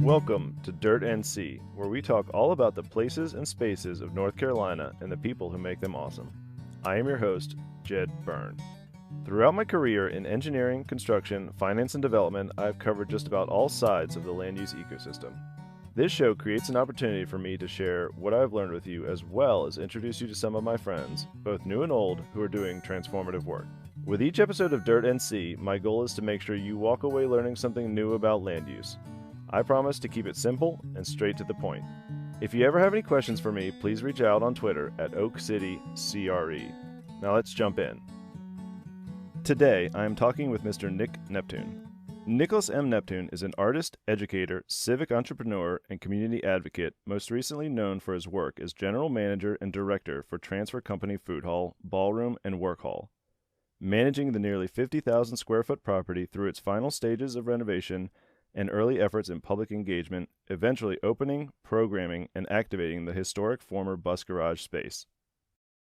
Welcome to Dirt NC, where we talk all about the places and spaces of North Carolina and the people who make them awesome. I am your host, Jed Byrne. Throughout my career in engineering, construction, finance, and development, I have covered just about all sides of the land use ecosystem. This show creates an opportunity for me to share what I've learned with you, as well as introduce you to some of my friends, both new and old, who are doing transformative work. With each episode of Dirt NC, my goal is to make sure you walk away learning something new about land use. I promise to keep it simple and straight to the point. If you ever have any questions for me, please reach out on Twitter at OakCityCRE. Now let's jump in. Today, I am talking with Mr. Neptune. Nicholaus M. Neptune is an artist, educator, civic entrepreneur, and community advocate, most recently known for his work as general manager and director for transfer company Food Hall, Ballroom, and Work Hall. Managing the nearly 50,000 square foot property through its final stages of renovation and early efforts in public engagement, eventually opening, programming, and activating the historic former bus garage space.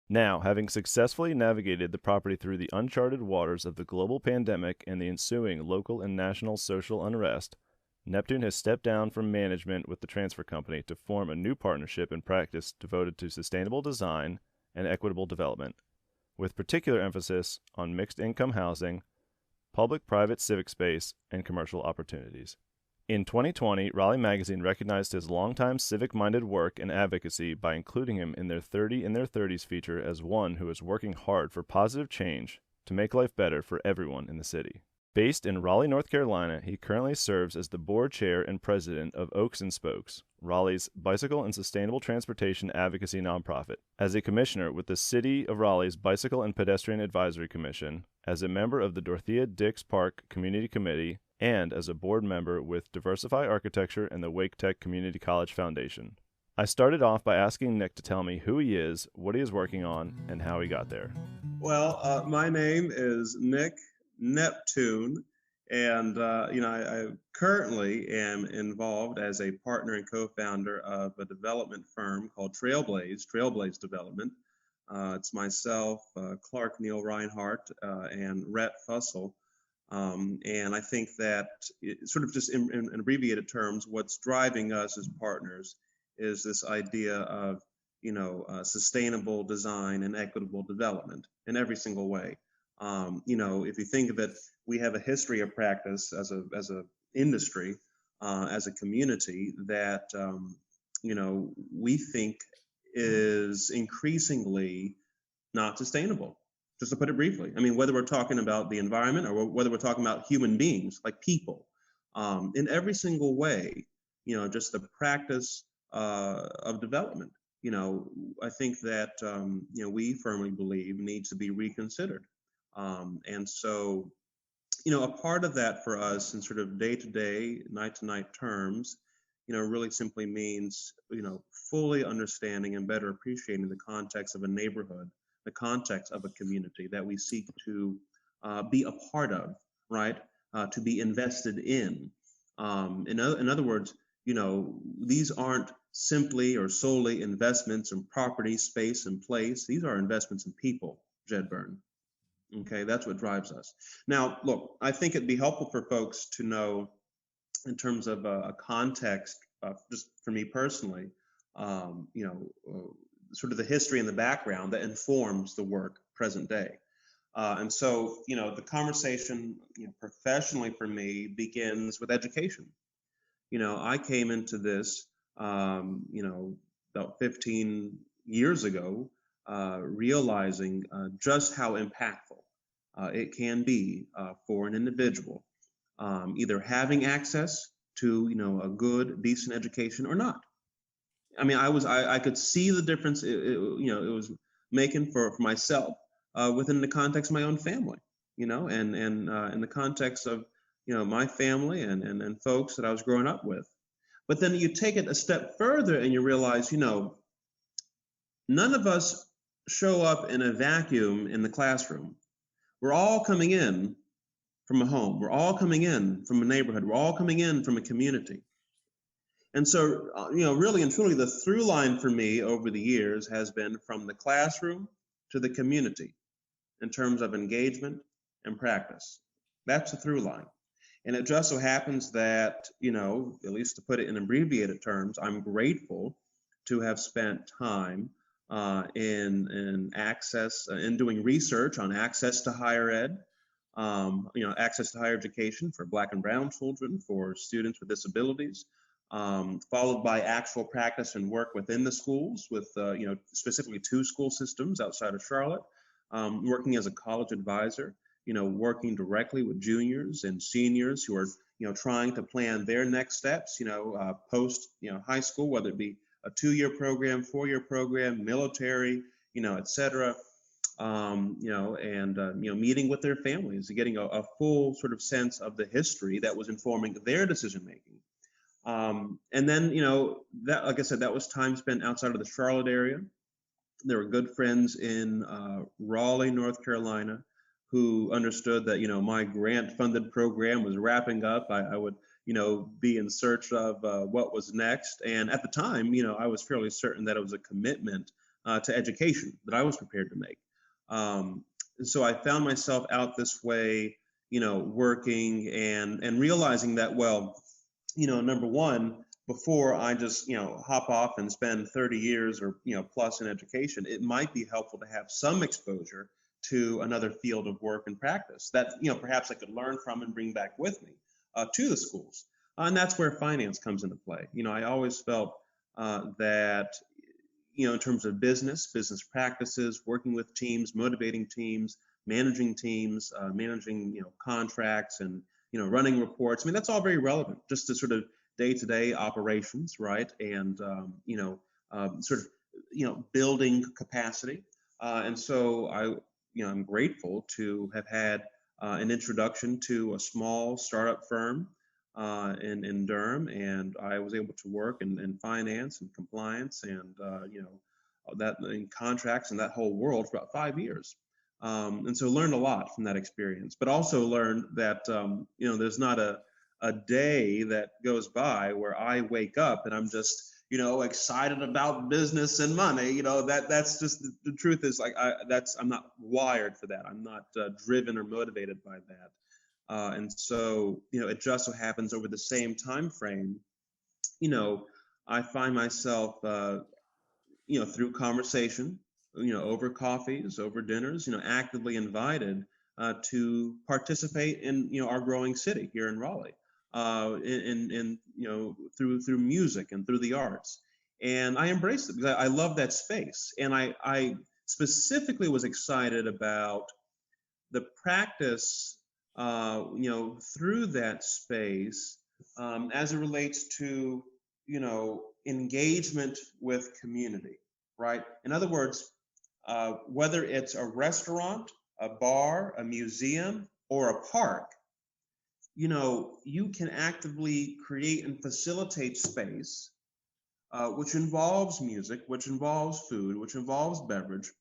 Now, having successfully navigated the property through the uncharted waters of the global pandemic and the ensuing local and national social unrest, Neptune has stepped down from management with the transfer company to form a new partnership and practice devoted to sustainable design and equitable development, with particular emphasis on mixed-income housing, public-private civic space, and commercial opportunities. In 2020, Raleigh magazine recognized his longtime civic-minded work and advocacy by including him in their 30 in their 30s feature as one who is working hard for positive change to make life better for everyone in the city. Based in Raleigh, North Carolina, he currently serves as the board chair and president of Oaks and Spokes, Raleigh's bicycle and sustainable transportation advocacy nonprofit, as a commissioner with the City of Raleigh's Bicycle and Pedestrian Advisory Commission, as a member of the Dorothea Dix Park Community Committee, and as a board member with Diversify Architecture and the Wake Tech Community College Foundation. I started off by asking Nick to tell me who he is, what he is working on, and how he got there. Well, my name is Nick Neptune, and I currently am involved as a partner and co-founder of a development firm called Trailblaze Development. It's myself, Clark Neil Reinhardt, and Rhett Fussell. And I think that sort of just in abbreviated terms, what's driving us as partners is this idea of, sustainable design and equitable development in every single way. If you think of it, we have a history of practice as a industry, as a community that, we think is increasingly not sustainable. Just to put it briefly, I mean, whether we're talking about the environment or whether we're talking about human beings, like people, in every single way, just the practice of development, I think that, we firmly believe needs to be reconsidered. And so, a part of that for us in sort of day-to-day, night-to-night terms, really simply means, fully understanding and better appreciating the context of a neighborhood, the context of a community that we seek to be a part of, right? To be invested in. In other words, these aren't simply or solely investments in property, space, and place. These are investments in people, Jed Byrne. Okay, that's what drives us. Now, look, I think it'd be helpful for folks to know, in terms of a context, just for me personally, sort of the history and the background that informs the work present day. And so, the conversation, professionally for me begins with education. I came into this, about 15 years ago, realizing just how impactful it can be for an individual, either having access to, a good, decent education or not. I mean, I could see the difference it was making for myself within the context of my own family, and in the context of, my family and folks that I was growing up with. But then you take it a step further and you realize, none of us show up in a vacuum in the classroom. We're all coming in from a home. We're all coming in from a neighborhood. We're all coming in from a community. And so, really and truly, the through line for me over the years has been from the classroom to the community in terms of engagement and practice. That's the through line. And it just so happens that, at least to put it in abbreviated terms, I'm grateful to have spent time in doing research on access to higher ed, access to higher education for Black and Brown children, for students with disabilities, followed by actual practice and work within the schools with, specifically 2 school systems outside of Charlotte, working as a college advisor, working directly with juniors and seniors who are, trying to plan their next steps, post, high school, whether it be a 2-year program, 4-year program, military, et cetera. Meeting with their families, getting a full sort of sense of the history that was informing their decision making. And then, that, like I said, that was time spent outside of the Charlotte area. There were good friends in Raleigh, North Carolina, who understood that, my grant-funded program was wrapping up. I would, be in search of what was next. And at the time, I was fairly certain that it was a commitment to education that I was prepared to make. So I found myself out this way, working and realizing that, well, number one, before I just, hop off and spend 30 years or, plus in education, it might be helpful to have some exposure to another field of work and practice that, perhaps I could learn from and bring back with me to the schools. And that's where finance comes into play. I always felt that, in terms of business practices, working with teams, motivating teams, managing contracts and, running reports. I mean, that's all very relevant just to sort of day-to-day operations, right? And, building capacity. And so I'm grateful to have had an introduction to a small startup firm in Durham, and I was able to work in finance and compliance and that in contracts and that whole world for about 5 years. And so learned a lot from that experience, but also learned that there's not a day that goes by where I wake up and I'm just excited about business and money. That's just the truth is like I'm not wired for that. I'm not driven or motivated by that. And so, it just so happens over the same time frame, I find myself, through conversation, over coffees, over dinners, actively invited to participate in, our growing city here in Raleigh, through music and through the arts. And I embraced it because I love that space. And I specifically was excited about the practice through that space as it relates to, engagement with community, right? In other words, whether it's a restaurant, a bar, a museum, or a park, you can actively create and facilitate space, which involves music, which involves food, which involves beverage,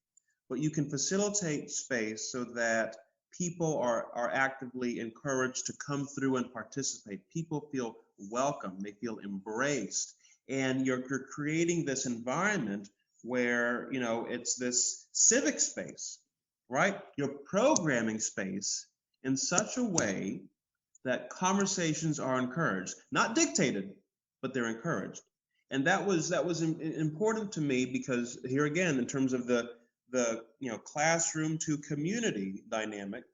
but you can facilitate space so that people are actively encouraged to come through and participate. People feel welcome, they feel embraced, and you're creating this environment where, it's this civic space, right? You're programming space in such a way that conversations are encouraged, not dictated, but they're encouraged. And that was important to me because here again, in terms of the classroom to community dynamic,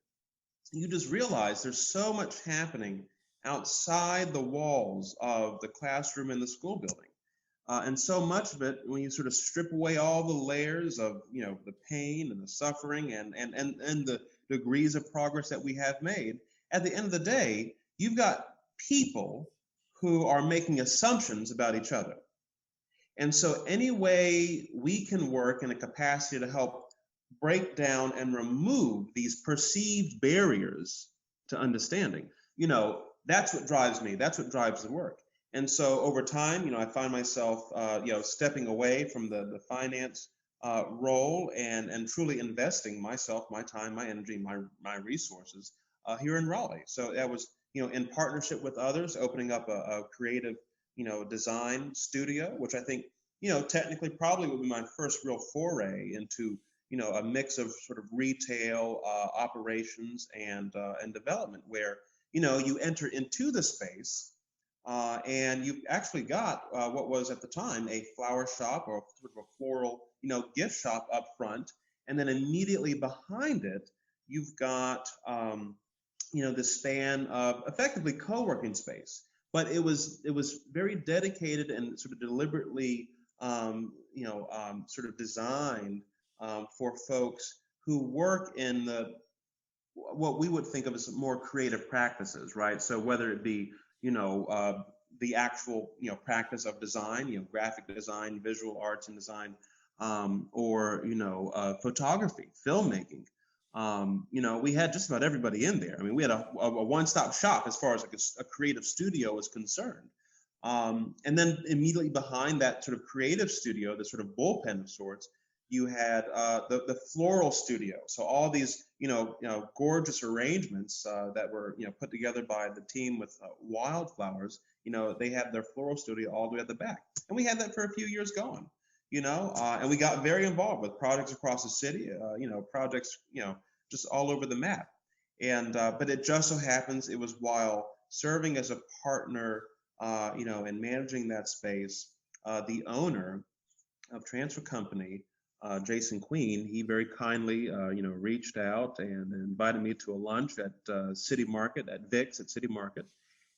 you just realize there's so much happening outside the walls of the classroom and the school building. And so much of it, when you sort of strip away all the layers of, the pain and the suffering and the degrees of progress that we have made, at the end of the day, you've got people who are making assumptions about each other. And so any way we can work in a capacity to help break down and remove these perceived barriers to understanding, that's what drives me. That's what drives the work. And so over time, I find myself, stepping away from the finance role and truly investing myself, my time, my energy, my resources here in Raleigh. So that was, in partnership with others, opening up a creative, design studio, which I think, technically probably would be my first real foray into, a mix of sort of retail operations and development where, you enter into the space, and you actually got what was at the time a flower shop or sort of a floral, gift shop up front, and then immediately behind it, you've got the span of effectively co-working space. But it was very dedicated and sort of deliberately sort of designed for folks who work in what we would think of as more creative practices, right? So whether it be the actual practice of design, graphic design, visual arts and design, or photography, filmmaking. We had just about everybody in there. I mean, we had a one-stop shop as far as like a creative studio is concerned. And then immediately behind that sort of creative studio, the sort of bullpen of sorts, you had the floral studio. So all these gorgeous arrangements that were put together by the team with wildflowers. They had their floral studio all the way at the back, and we had that for a few years going. And we got very involved with projects across the city. Projects just all over the map. And but it just so happens it was while serving as a partner, and managing that space, the owner of Transfer Company, Jason Queen, he very kindly, reached out and invited me to a lunch at City Market, at Vic's at City Market.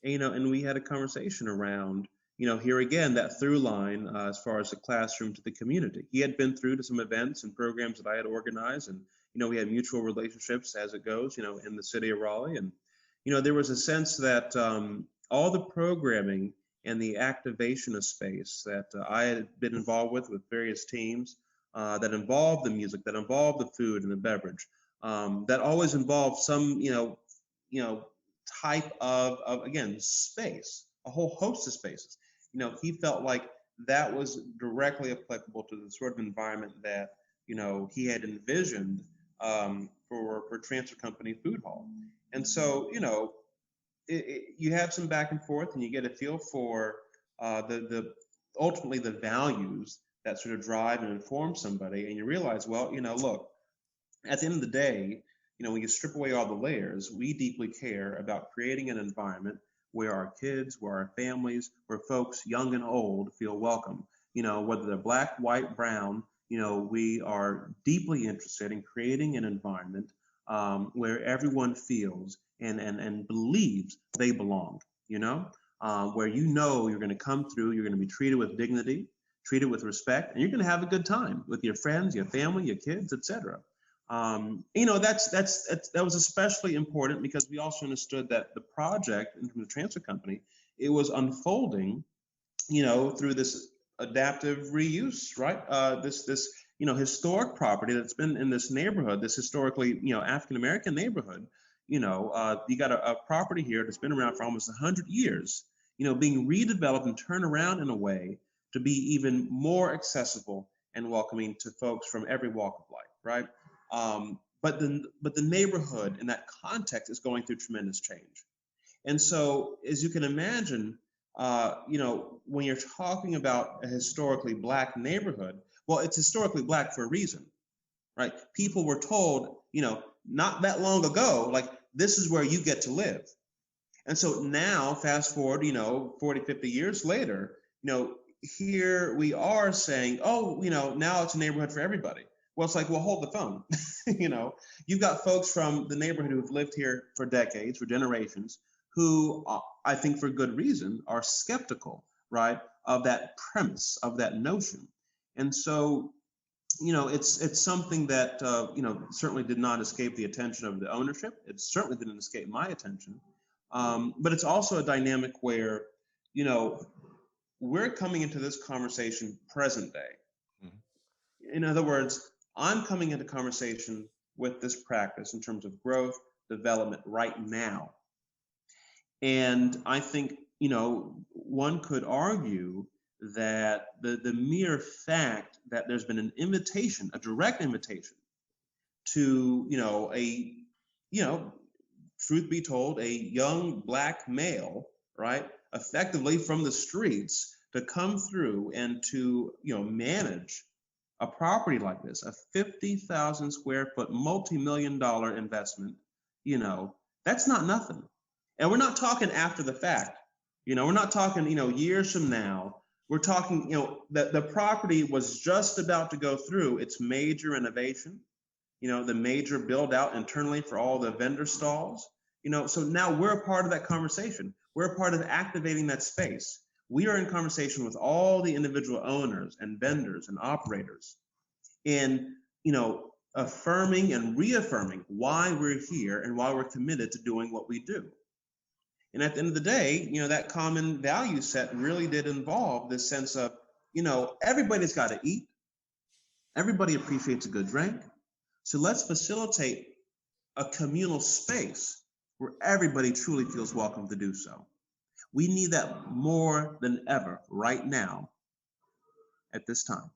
And we had a conversation around, here again, that through line as far as the classroom to the community. He had been through to some events and programs that I had organized, and, we had mutual relationships as it goes, in the city of Raleigh. And, there was a sense that all the programming and the activation of space that I had been involved with various teams, that involved the music, that involved the food and the beverage, that always involved some, type of again, space, a whole host of spaces. He felt like that was directly applicable to the sort of environment that, he had envisioned for Transfer Company Food Hall. And so, you have some back and forth, and you get a feel for the ultimately the values that sort of drive and inform somebody, and you realize, well, look, at the end of the day, when you strip away all the layers, we deeply care about creating an environment where our kids, where our families, where folks young and old feel welcome. Whether they're black, white, brown, we are deeply interested in creating an environment where everyone feels and believes they belong, where you're going to come through, you're going to be treated with dignity, treated with respect, and you're going to have a good time with your friends, your family, your kids, etc. That was especially important because we also understood that the project, in terms of Transfer Company, it was unfolding, through this adaptive reuse, right? This historic property that's been in this neighborhood, this historically, African American neighborhood. You got a property here that's been around for almost 100 years, being redeveloped and turned around in a way to be even more accessible and welcoming to folks from every walk of life, right? But the neighborhood in that context is going through tremendous change. And so, as you can imagine, when you're talking about a historically black neighborhood, well, it's historically black for a reason, right? People were told, not that long ago, like, this is where you get to live. And so now, fast forward, 40, 50 years later, here we are saying, oh, now it's a neighborhood for everybody. Well, it's like, well, hold the phone. You've got folks from the neighborhood who've lived here for decades, for generations, who I think for good reason are skeptical, right, of that premise, of that notion. And so, it's something that, certainly did not escape the attention of the ownership. It certainly didn't escape my attention. But it's also a dynamic where, we're coming into this conversation present day. Mm-hmm. In other words, I'm coming into conversation with this practice in terms of growth, development right now. And I think, one could argue that the mere fact that there's been an invitation, a direct invitation to, truth be told, a young black male, right, effectively from the streets to come through and to, manage a property like this, a 50,000 square foot, multi-million-dollar investment, that's not nothing. And we're not talking after the fact. We're not talking, years from now. We're talking, the property was just about to go through its major renovation, the major build out internally for all the vendor stalls. So now we're a part of that conversation. We're a part of activating that space. We are in conversation with all the individual owners and vendors and operators in, affirming and reaffirming why we're here and why we're committed to doing what we do. And at the end of the day, that common value set really did involve this sense of, everybody's got to eat. Everybody appreciates a good drink. So let's facilitate a communal space where everybody truly feels welcome to do so. We need that more than ever right now at this time.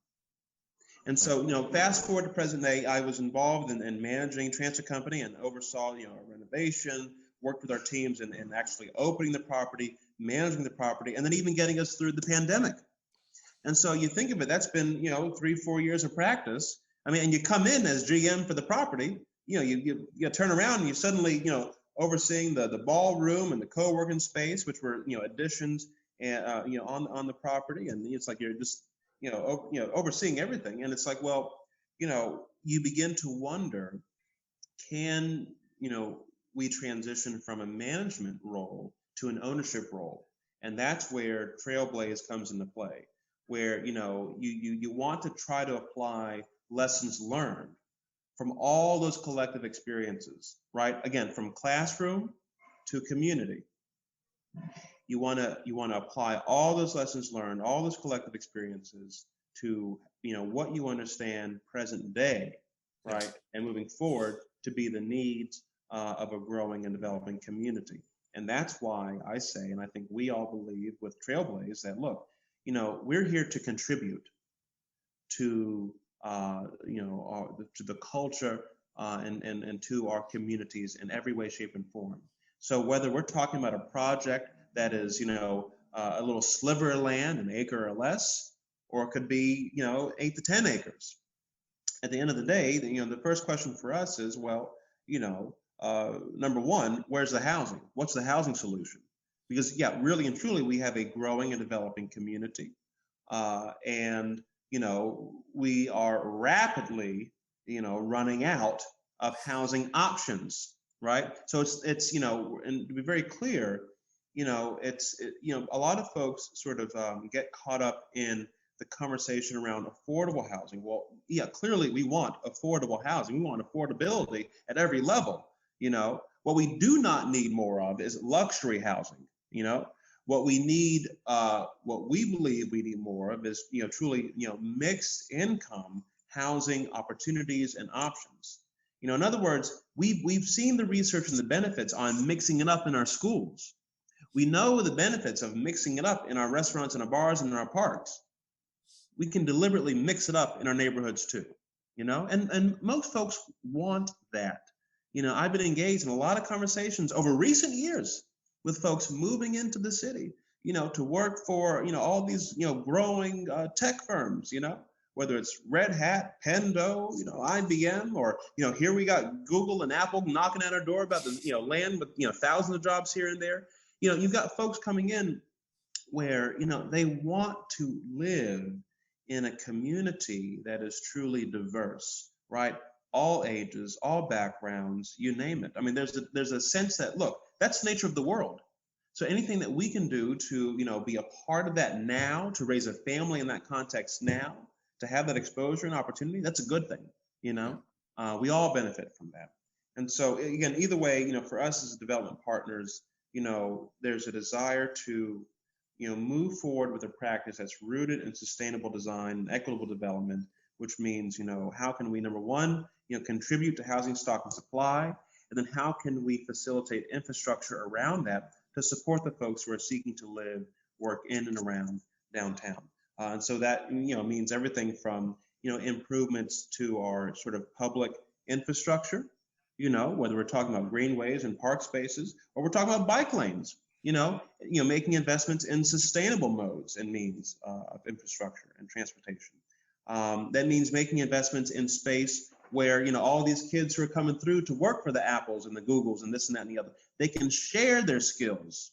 And so, fast forward to present day, I was involved in managing transfer company and oversaw, a renovation, worked with our teams in actually opening the property, managing the property, and then even getting us through the pandemic. And so you think of it, that's been, 3-4 years of practice. I mean, and you come in as GM for the property, you turn around and you suddenly, overseeing the ballroom and the co-working space, which were, additions and, on the property. And it's like, you're just, overseeing everything. And it's like, well, you begin to wonder, can, we transition from a management role to an ownership role? And that's where Trailblaze comes into play, where, you want to try to apply lessons learned from all those collective experiences, right? Again, from classroom to community. You want to apply all those lessons learned, all those collective experiences to, what you understand present day, right? And moving forward to be the needs of a growing and developing community. And that's why I say, and I think we all believe with Trailblaze, that look, we're here to contribute to to the culture and to our communities in every way, shape, and form. So whether we're talking about a project that is, a little sliver of land, an acre or less, or it could be, 8 to 10 acres. At the end of the day, the first question for us is, well, number one, where's the housing? What's the housing solution? Because, yeah, really and truly, we have a growing and developing community. And we are rapidly, running out of housing options, right? So it's and to be very clear, a lot of folks sort of get caught up in the conversation around affordable housing. Well, yeah, clearly we want affordable housing. We want affordability at every level. What we do not need more of is luxury housing. What we need, what we believe we need more of is, truly, mixed income housing opportunities and options. In other words, we've seen the research and the benefits on mixing it up in our schools. We know the benefits of mixing it up in our restaurants and our bars and in our parks. We can deliberately mix it up in our neighborhoods too, and most folks want that. I've been engaged in a lot of conversations over recent years with folks moving into the city, to work for, all these, growing tech firms, whether it's Red Hat, Pendo, IBM, or, here we got Google and Apple knocking at our door about the, land with, thousands of jobs here and there. You've got folks coming in where, they want to live in a community that is truly diverse, right? All ages, all backgrounds, you name it. I mean, there's a sense that, look, that's the nature of the world. So anything that we can do to, be a part of that now, to raise a family in that context now, to have that exposure and opportunity, that's a good thing. We all benefit from that. And so again, either way, for us as development partners, there's a desire to, move forward with a practice that's rooted in sustainable design and equitable development, which means, how can we, number one, contribute to housing stock and supply, and then how can we facilitate infrastructure around that to support the folks who are seeking to live, work in and around downtown. And so that, means everything from, improvements to our sort of public infrastructure, whether we're talking about greenways and park spaces, or we're talking about bike lanes, making investments in sustainable modes and means of infrastructure and transportation. That means making investments in space where, all these kids who are coming through to work for the Apples and the Googles and this and that and the other, They can share their skills,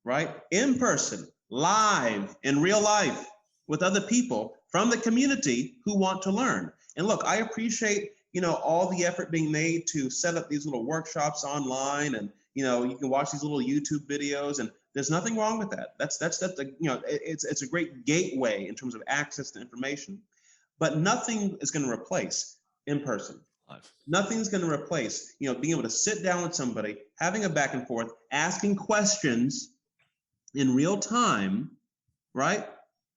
right? In person, live, in real life, with other people from the community who want to learn. And look, I appreciate, all the effort being made to set up these little workshops online, and, you can watch these little YouTube videos, and there's nothing wrong with that. That's it's a great gateway in terms of access to information, but nothing is going to replace in person. Nothing's going to replace, being able to sit down with somebody, having a back and forth, asking questions in real time, right?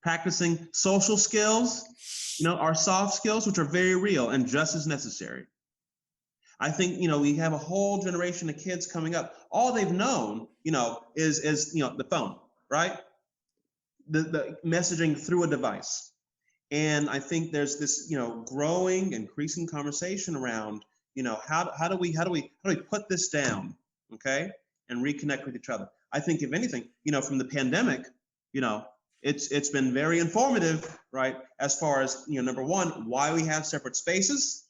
Practicing social skills, our soft skills, which are very real and just as necessary. I think, we have a whole generation of kids coming up. All they've known, is the phone, right? The messaging through a device. And I think there's this, growing, increasing conversation around, how do we put this down, okay, and reconnect with each other. I think if anything, from the pandemic, it's been very informative, right? As far as, number one, why we have separate spaces,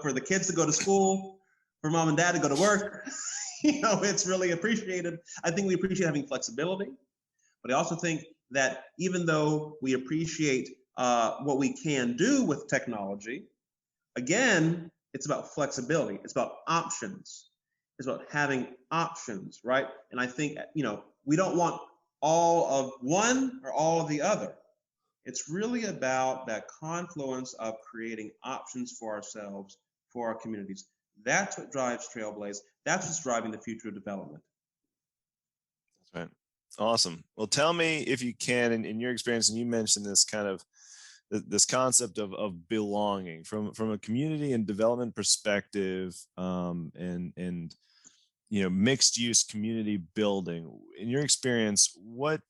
for the kids to go to school, for mom and dad to go to work. It's really appreciated. I think we appreciate having flexibility, but I also think that even though we appreciate what we can do with technology, again, it's about flexibility. It's about options. It's about having options, right? And I think, we don't want all of one or all of the other. It's really about that confluence of creating options for ourselves, for our communities. That's what drives Trailblaze. That's what's driving the future of development. That's right. Awesome. Well, tell me, if you can, in your experience, and you mentioned this kind of this concept of belonging from a community and development perspective, and mixed use community building. In your experience, what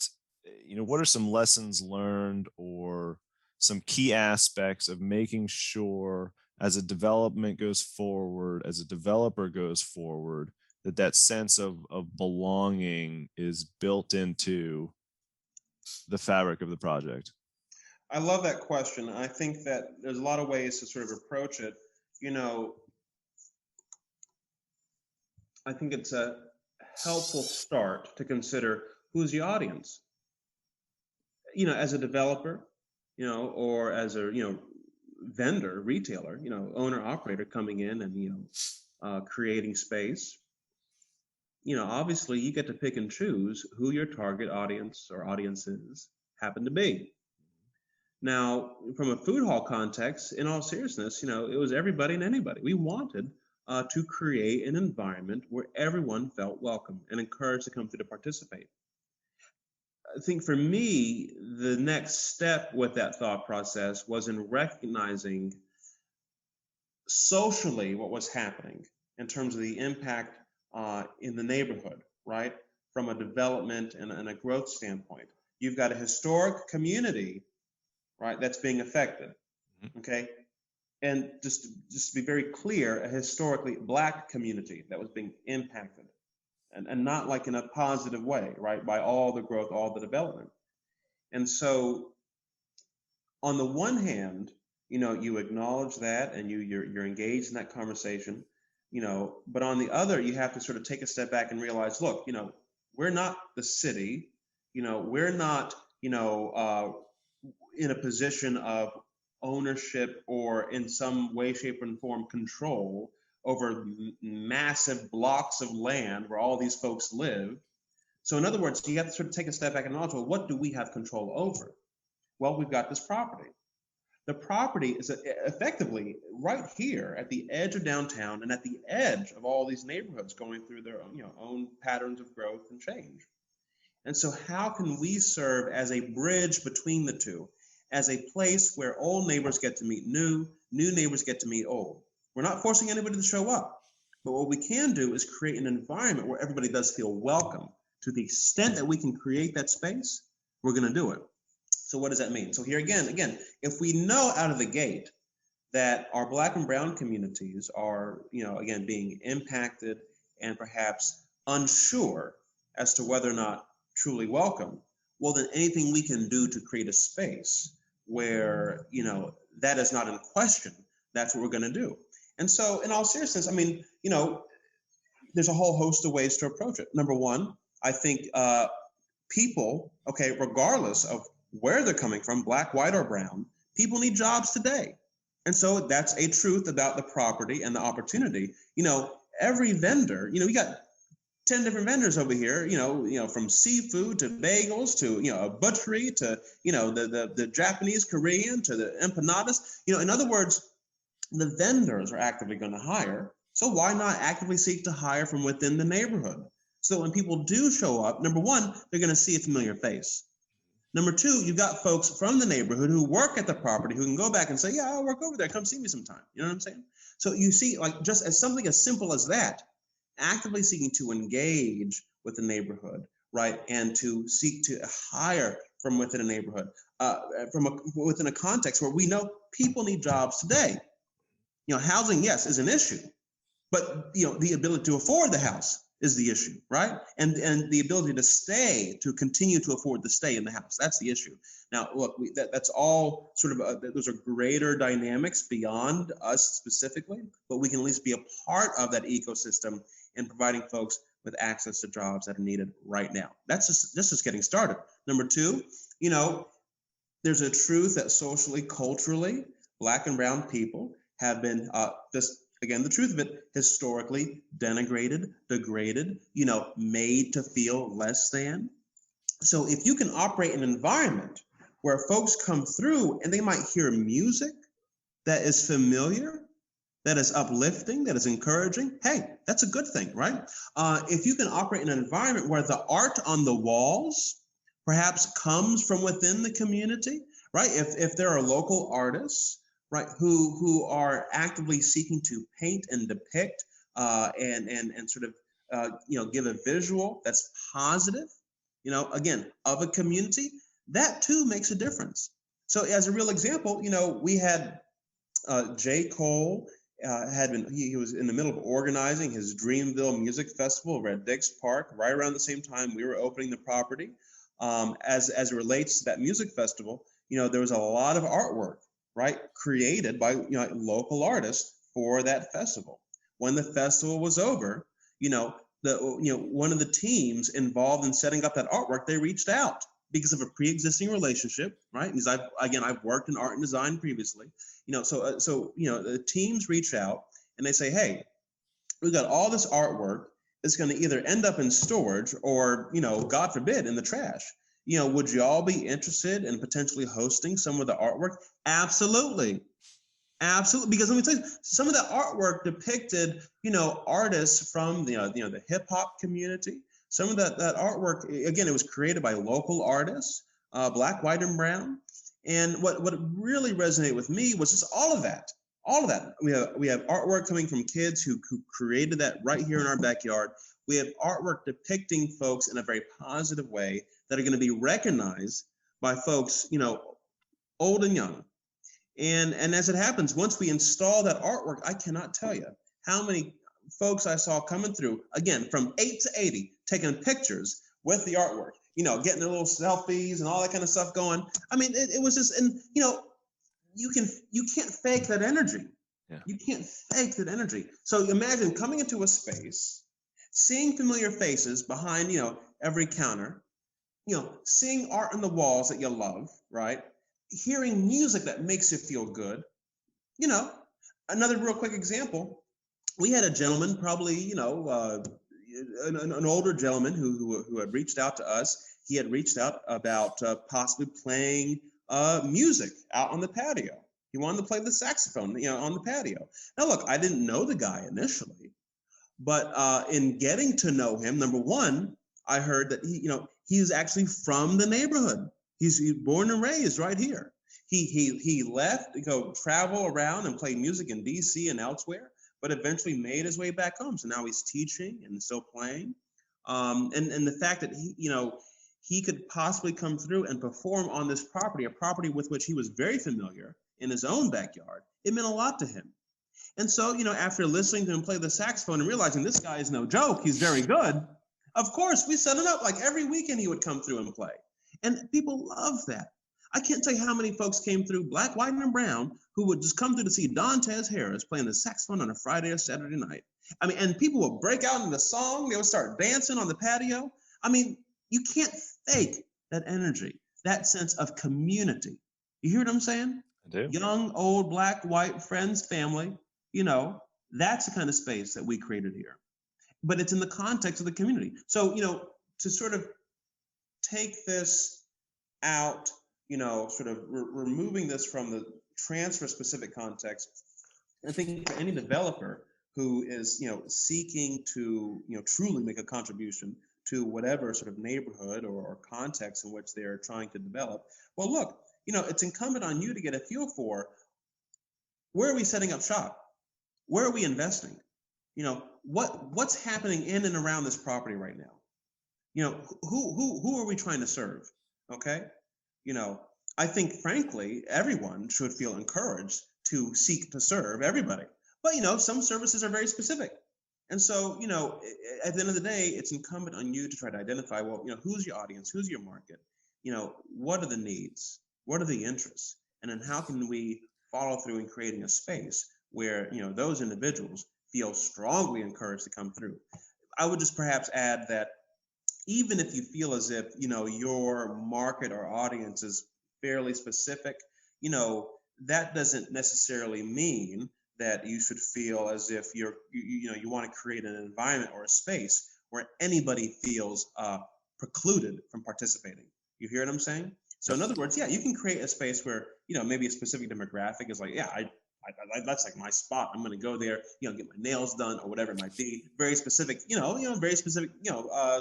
are some lessons learned or some key aspects of making sure, as a development goes forward, as a developer goes forward, that sense of belonging is built into the fabric of the project? I love that question. I think that there's a lot of ways to sort of approach it. I think it's a helpful start to consider who's the audience. As a developer, or as a, vendor, retailer, owner, operator coming in and, creating space, obviously you get to pick and choose who your target audience or audiences happen to be. Now, from a food hall context, in all seriousness, it was everybody and anybody. We wanted to create an environment where everyone felt welcome and encouraged to come through to participate. I think for me, the next step with that thought process was in recognizing socially what was happening in terms of the impact in the neighborhood, right? From a development and a growth standpoint. You've got a historic community, right, that's being affected, okay? And just to be very clear, a historically Black community that was being impacted, and not like in a positive way, right, by all the growth, all the development. And so on the one hand, you acknowledge that and you're engaged in that conversation, but on the other, you have to sort of take a step back and realize, look, we're not the city, we're not, in a position of ownership or in some way, shape, and form control over massive blocks of land where all these folks live. So in other words, you have to sort of take a step back and acknowledge, well, what do we have control over? Well, we've got this property. The property is effectively right here at the edge of downtown and at the edge of all these neighborhoods going through their own patterns of growth and change. And so how can we serve as a bridge between the two, as a place where old neighbors get to meet new neighbors get to meet old? We're not forcing anybody to show up, but what we can do is create an environment where everybody does feel welcome. To the extent that we can create that space, we're going to do it. So what does that mean? So here again, if we know out of the gate that our Black and brown communities are, again, being impacted and perhaps unsure as to whether or not truly welcome, well, then anything we can do to create a space where, that is not in question, that's what we're going to do. And so in all seriousness, there's a whole host of ways to approach it. Number one, I think people, okay, regardless of where they're coming from, black, white, or brown, people need jobs today. And so that's a truth about the property and the opportunity. Every vendor, we got 10 different vendors over here, from seafood to bagels to, a butchery to, the Japanese, Korean to the empanadas. In other words, the vendors are actively going to hire. So why not actively seek to hire from within the neighborhood? So when people do show up, number one, they're going to see a familiar face. Number two, you've got folks from the neighborhood who work at the property who can go back and say, yeah, I'll work over there. Come see me sometime. You know what I'm saying? So you see, like, just as something as simple as that, actively seeking to engage with the neighborhood, right? And to seek to hire from within a neighborhood, within a context where we know people need jobs today. Housing, yes, is an issue, but the ability to afford the house is the issue, right? And the ability to continue to afford to stay in the house, that's the issue. Now, look, that's all sort of, those are greater dynamics beyond us specifically, but we can at least be a part of that ecosystem in providing folks with access to jobs that are needed right now. That's just getting started. Number two, there's a truth that socially, culturally, black and brown people have been again, the truth of it, historically denigrated, degraded, made to feel less than. So if you can operate in an environment where folks come through and they might hear music that is familiar, that is uplifting, that is encouraging, hey, that's a good thing, right? If you can operate in an environment where the art on the walls perhaps comes from within the community, right? If there are local artists, right, who are actively seeking to paint and depict and sort of give a visual that's positive, again, of a community, that too makes a difference. So as a real example, we had J. Cole he was in the middle of organizing his Dreamville Music Festival over at Dix Park, right around the same time we were opening the property. As it relates to that music festival, there was a lot of artwork, right, created by local artists for that festival. When the festival was over, one of the teams involved in setting up that artwork, they reached out because of a pre-existing relationship, right? Because I've worked in art and design previously, so the teams reach out and they say, hey, we got all this artwork that's going to either end up in storage or, God forbid, in the trash. Would you all be interested in potentially hosting some of the artwork? Absolutely. Absolutely. Because let me tell you, some of the artwork depicted, artists from the hip hop community. Some of that artwork, again, it was created by local artists, black, white, and brown. And what really resonated with me was just all of that. All of that. We have artwork coming from kids who created that right here in our backyard. We have artwork depicting folks in a very positive way that are going to be recognized by folks, old and young. And as it happens, once we install that artwork, I cannot tell you how many folks I saw coming through, again, from 8 to 80, taking pictures with the artwork, getting their little selfies and all that kind of stuff going. I mean, it was just, and, you can't fake that energy. Yeah. You can't fake that energy. So imagine coming into a space, seeing familiar faces behind, every counter, seeing art on the walls that you love, right? Hearing music that makes you feel good. Another real quick example, we had a gentleman, probably, an older gentleman who had reached out to us. He had reached out about possibly playing music out on the patio. He wanted to play the saxophone, on the patio. Now, look, I didn't know the guy initially, but in getting to know him, number one, I heard that he's actually from the neighborhood. He's born and raised right here. He left to go travel around and play music in DC and elsewhere, but eventually made his way back home. So now he's teaching and still playing. And the fact that he could possibly come through and perform on this property, a property with which he was very familiar in his own backyard, it meant a lot to him. And so, after listening to him play the saxophone and realizing this guy is no joke, he's very good, of course, we set it up. Like every weekend he would come through and play. And people love that. I can't tell you how many folks came through, black, white, and brown, who would just come through to see Dantes Harris playing the saxophone on a Friday or Saturday night. I mean, and people would break out into song. They would start dancing on the patio. I mean, you can't fake that energy, that sense of community. You hear what I'm saying? I do. Young, old, black, white, friends, family, that's the kind of space that we created here. But it's in the context of the community. So, to sort of take this out, sort of removing this from the transfer specific context, I think for any developer who is, seeking to, truly make a contribution to whatever sort of neighborhood or context in which they're trying to develop, well, look, it's incumbent on you to get a feel for where are we setting up shop? Where are we investing? What's happening in and around this property right now? Who are we trying to serve? Okay. I think frankly, everyone should feel encouraged to seek to serve everybody. But some services are very specific. And so, at the end of the day, it's incumbent on you to try to identify, well, who's your audience, who's your market, what are the needs, what are the interests, and then how can we follow through in creating a space where, those individuals feel strongly encouraged to come through. I would just perhaps add that even if you feel as if, your market or audience is fairly specific, that doesn't necessarily mean that you should feel as if you want to create an environment or a space where anybody feels precluded from participating. You hear what I'm saying? So in other words, yeah, you can create a space where, maybe a specific demographic is like, yeah, I that's like my spot. I'm going to go there, get my nails done or whatever it might be. Very specific, very specific,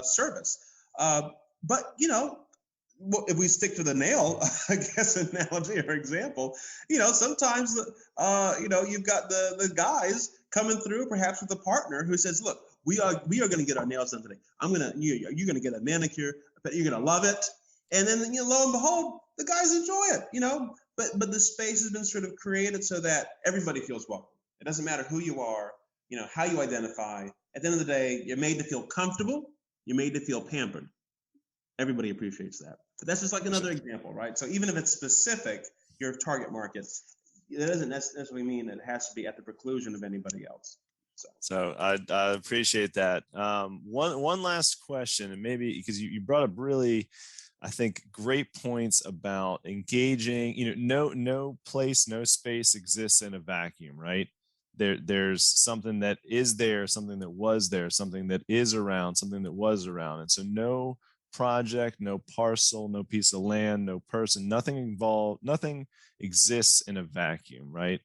service. But, if we stick to the nail, I guess, analogy or example, sometimes, you've got the guys coming through perhaps with a partner who says, look, we are going to get our nails done today. You're going to get a manicure, but you're going to love it. And then, lo and behold, the guys enjoy it, but the space has been sort of created so that everybody feels welcome. It doesn't matter who you are, how you identify. At the end of the day, you're made to feel comfortable. You're made to feel pampered. Everybody appreciates that. So that's just like another example, right? So even if it's specific, your target market, it doesn't necessarily mean that it has to be at the preclusion of anybody else. So I appreciate that. One last question, and maybe because you brought up really, I think, great points about engaging. No place, no space exists in a vacuum, right? There's something that is there, something that was there, something that is around, something that was around, and so no project, no parcel, no piece of land, no person, nothing exists in a vacuum, right?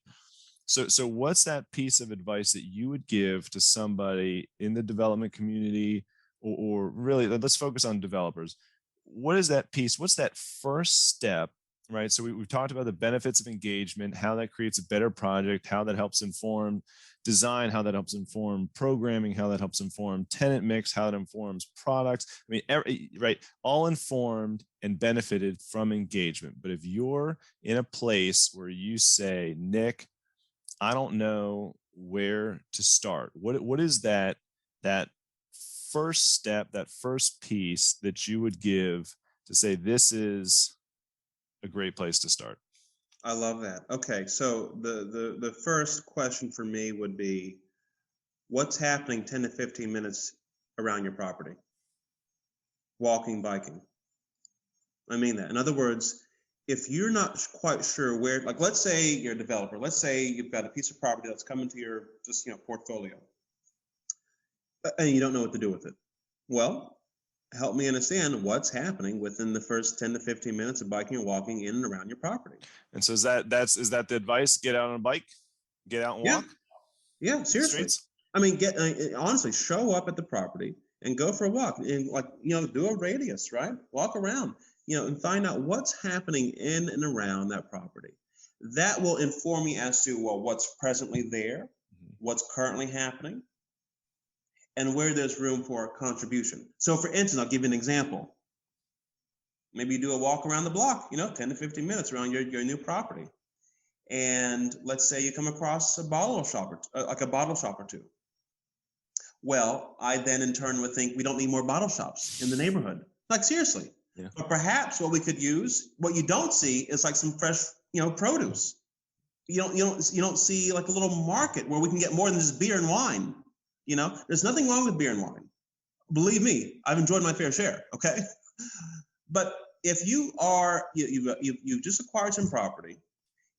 So what's that piece of advice that you would give to somebody in the development community, or really, let's focus on developers? What is that piece? What's that first step, right? So we've talked about the benefits of engagement, how that creates a better project, how that helps inform design, how that helps inform programming, how that helps inform tenant mix, how it informs products. I mean, right, all informed and benefited from engagement. But if you're in a place where you say, Nick, I don't know where to start, what is that first step, that first piece that you would give to say this is a great place to start? I love that. Okay, so the first question for me would be, what's happening 10 to 15 minutes around your property? Walking, biking. I mean that. In other words, if you're not quite sure where, like, let's say you're a developer, let's say you've got a piece of property that's coming to your portfolio, and you don't know what to do with it. Well, help me understand what's happening within the first 10 to 15 minutes of biking and walking in and around your property. And so is that the advice? Get out on a bike, get out and walk. Yeah, seriously. I mean, honestly, show up at the property and go for a walk, and do a radius, right? Walk around, and find out what's happening in and around that property. That will inform me as to, well, what's presently there, what's currently happening, and where there's room for contribution. So for instance, I'll give you an example. Maybe you do a walk around the block, 10 to 15 minutes around your new property. And let's say you come across a bottle shop or two. Well, I then in turn would think we don't need more bottle shops in the neighborhood. Like, seriously. Yeah. But perhaps what we could use, what you don't see is like some fresh, produce. You don't see like a little market where we can get more than just beer and wine. There's nothing wrong with beer and wine. Believe me, I've enjoyed my fair share. Okay, but if you've just acquired some property,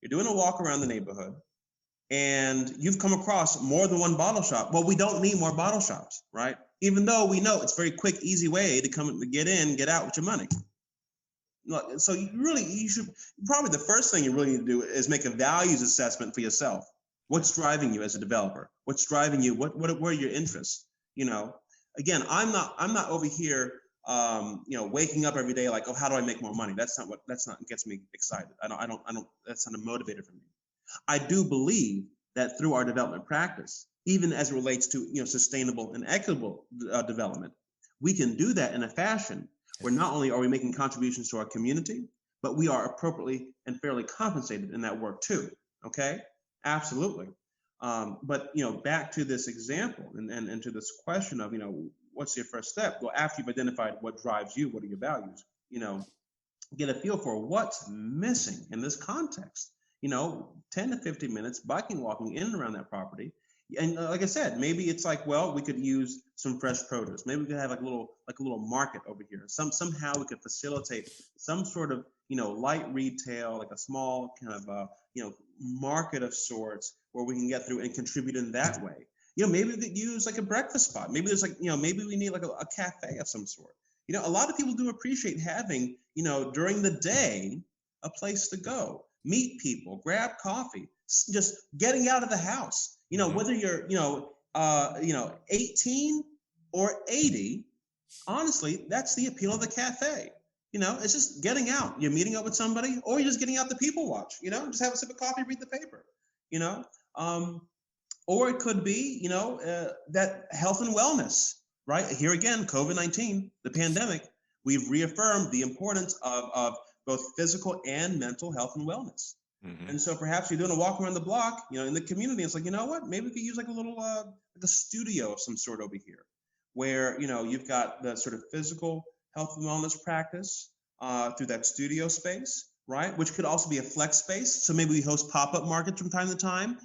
you're doing a walk around the neighborhood, and you've come across more than one bottle shop. Well, we don't need more bottle shops, right? Even though we know it's a very quick, easy way to get in, get out with your money. So you should probably the first thing you really need to do is make a values assessment for yourself. What's driving you as a developer? What's driving you? What are your interests? Again, I'm not over here, waking up every day like, oh, how do I make more money? That's not what gets me excited. I don't. That's not a motivator for me. I do believe that through our development practice, even as it relates to sustainable and equitable development, we can do that in a fashion where not only are we making contributions to our community, but we are appropriately and fairly compensated in that work too. Okay, absolutely. But back to this example and to this question of what's your first step? Well, after you've identified what drives you, what are your values? Get a feel for what's missing in this context. 10 to 15 minutes biking, walking in and around that property. And like I said, maybe it's like, well, we could use some fresh produce. Maybe we could have like a little market over here. Somehow we could facilitate some sort of light retail, like a small kind of market of sorts where we can get through and contribute in that way. Maybe we could use like a breakfast spot. Maybe there's maybe we need like a cafe of some sort. A lot of people do appreciate having during the day a place to go, meet people, grab coffee, just getting out of the house. Whether you're 18 or 80, honestly, that's the appeal of the cafe. It's just getting out. You're meeting up with somebody, or you're just getting out to people watch. Just have a sip of coffee, read the paper. Or it could be that health and wellness. Right here again, COVID-19, the pandemic. We've reaffirmed the importance of both physical and mental health and wellness. Mm-hmm. And so perhaps you're doing a walk around the block, in the community. It's like, what? Maybe we could use like a little like a studio of some sort over here, where you've got the sort of physical health and wellness practice through that studio space, right? Which could also be a flex space. So maybe we host pop-up markets from time to time,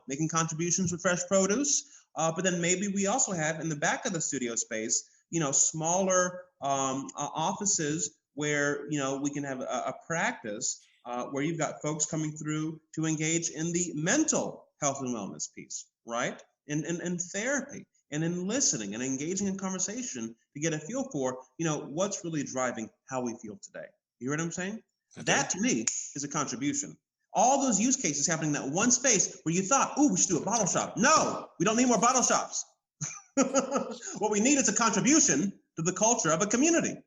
making contributions with fresh produce. But then maybe we also have in the back of the studio space, smaller offices where we can have a practice. Where you've got folks coming through to engage in the mental health and wellness piece, right? And therapy, and in listening and engaging in conversation to get a feel for, what's really driving how we feel today. You hear what I'm saying? Okay. That to me is a contribution. All those use cases happening in that one space where you thought, oh, we should do a bottle shop. No, we don't need more bottle shops. What we need is a contribution to the culture of a community.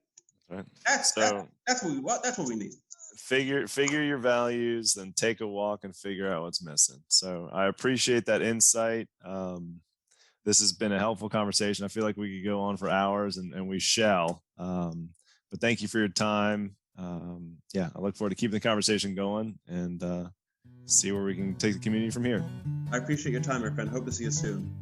Right. That's what we need. Figure your values, then take a walk and figure out what's missing. So I appreciate that insight. This has been a helpful conversation. I feel like we could go on for hours, and we shall. But thank you for your time. I look forward to keeping the conversation going and see where we can take the community from here. I appreciate your time, my friend. Hope to see you soon.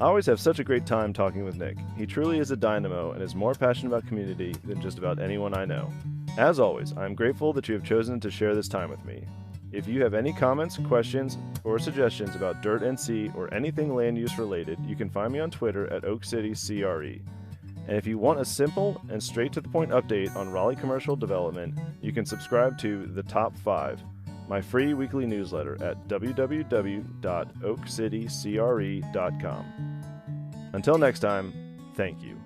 I always have such a great time talking with Nick. He truly is a dynamo and is more passionate about community than just about anyone I know. As always, I am grateful that you have chosen to share this time with me. If you have any comments, questions, or suggestions about Dirt NC or anything land use related, you can find me on Twitter at OakCityCRE. And if you want a simple and straight to the point update on Raleigh commercial development, you can subscribe to The Top 5, my free weekly newsletter at www.oakcitycre.com. Until next time, thank you.